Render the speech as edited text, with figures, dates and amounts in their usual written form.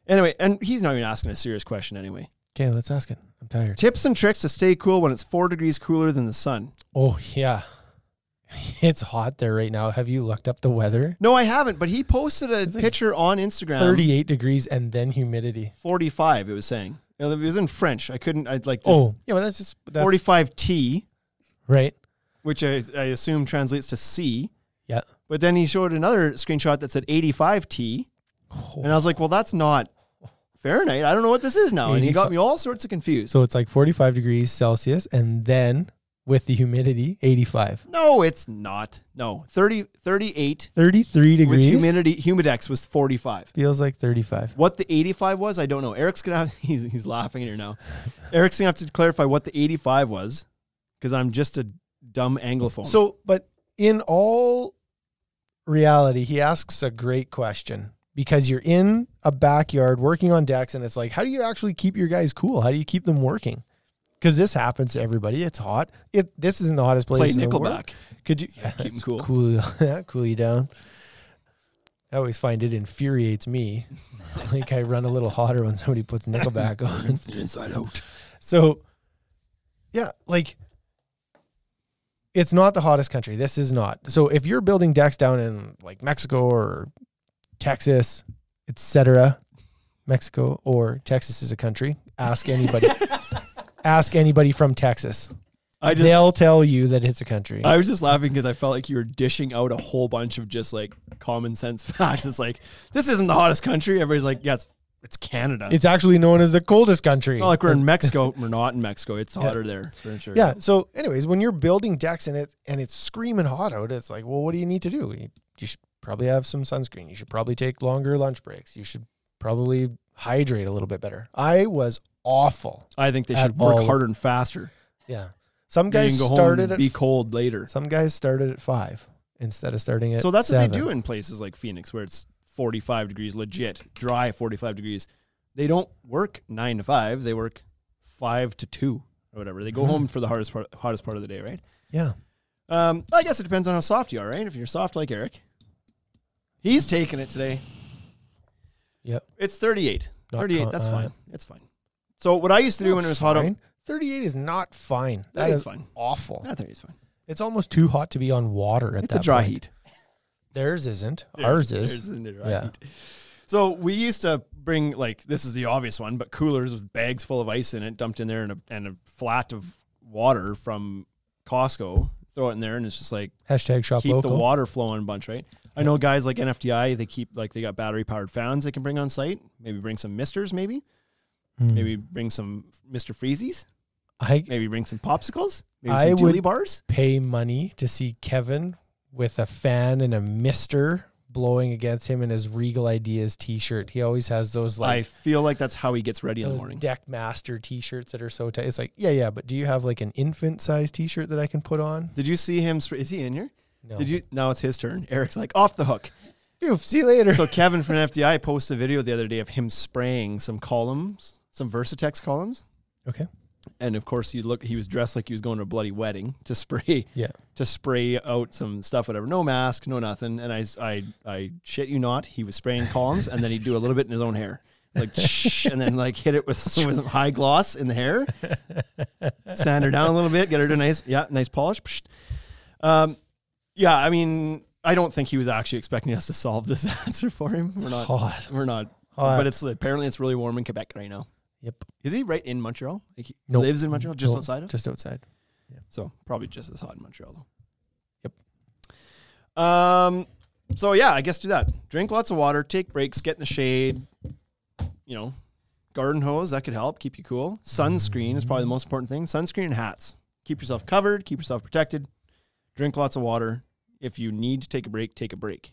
Anyway, and he's not even asking a serious question anyway. Okay, let's ask it. I'm tired. Tips and tricks to stay cool when it's 4 degrees cooler than the sun. Oh, yeah. It's hot there right now. Have you looked up the weather? No, I haven't, but he posted a picture on Instagram. 38 degrees and then humidity. 45, it was saying. You know, it was in French. I'd like this. Oh, yeah, well, that's 45 T. Right. Which I assume translates to C. Yeah. But then he showed another screenshot that said 85 T. Oh. And I was like, well, that's not Fahrenheit. I don't know what this is now. 85. And he got me all sorts of confused. So it's like 45 degrees Celsius and then with the humidity, 85. No, it's not. No, 38. 33 degrees. With humidity, Humidex was 45. Feels like 35. What the 85 was, I don't know. Eric's going to have, he's laughing here now. Eric's going to have to clarify what the 85 was because I'm just a dumb Anglophone. So, but in all reality, he asks a great question because you're in a backyard working on decks and it's like, how do you actually keep your guys cool? How do you keep them working? Because this happens to everybody. It's hot. This isn't the hottest place in the world. Nickelback. Could you keep them cool? Cool you down. I always find it infuriates me. Like I run a little hotter when somebody puts Nickelback on. Inside out. So, yeah, like it's not the hottest country. This is not. So if you're building decks down in like Mexico or Texas, etc., Mexico or Texas is a country. Ask anybody. Ask anybody from Texas. They'll tell you that it's a country. I was just laughing because I felt like you were dishing out a whole bunch of just like common sense facts. It's like, this isn't the hottest country. Everybody's like, yeah, it's Canada. It's actually known as the coldest country. Well, like we're in Mexico. We're not in Mexico. It's hotter there for sure. Yeah. So anyways, when you're building decks and it's screaming hot out, it's like, well, what do you need to do? You should probably have some sunscreen. You should probably take longer lunch breaks. You should probably hydrate a little bit better. I was awful. I think they should work harder and faster. Yeah. Some guys started at be cold later. Some guys started at 5 instead of starting at 7. So that's what they do in places like Phoenix where it's 45 degrees, legit, dry 45 degrees. They don't work 9 to 5. They work 5 to 2 or whatever. They go home for the hottest part of the day, right? Yeah. I guess it depends on how soft you are, right? If you're soft like Eric. He's taking it today. Yep. It's 38. 38, that's fine. It's fine. So what I used to do when it was hot out, 38 is not fine. That is fine. Awful. I think it's fine. It's almost too hot to be on water at that point. It's a dry heat. Theirs isn't. Ours is. Theirs isn't a dry heat. So we used to bring, like, this is the obvious one, but coolers with bags full of ice in it, dumped in there and a flat of water from Costco. Throw it in there and it's just like hashtag shop keep local. The water flowing a bunch, right? I know guys like NFDI, they keep they got battery powered fans they can bring on site. Maybe bring some misters, maybe bring some Mr. Freezies. Maybe bring some popsicles. Maybe some Julie bars. Pay money to see Kevin with a fan and a mister blowing against him in his Regal Ideas t-shirt. He always has those like I feel like that's how he gets ready in the morning. Deck Master t-shirts that are so tight. It's like, yeah, but do you have like an infant size t-shirt that I can put on? Did you see him? Is he in here? No. Now it's his turn. Eric's like, off the hook. Phew, see you later. So Kevin from FDI posted a video the other day of him spraying some columns, some Versatex columns. Okay. And of course, he was dressed like he was going to a bloody wedding to spray out some stuff, whatever. No mask, no nothing. And I shit you not, he was spraying columns and then he'd do a little bit in his own hair. Like, and then like hit it with some high gloss in the hair, sand her down a little bit, get her to nice polish. Yeah, I mean, I don't think he was actually expecting us to solve this answer for him. We're not. But apparently it's really warm in Quebec right now. Yep. Is he right in Montreal? Like he lives in Montreal, just outside of? Just outside. Yeah. So probably just as hot in Montreal though. Yep. So yeah, I guess do that. Drink lots of water, take breaks, get in the shade, garden hose, that could help keep you cool. Sunscreen is probably the most important thing. Sunscreen and hats. Keep yourself covered, keep yourself protected. Drink lots of water. If you need to take a break, take a break.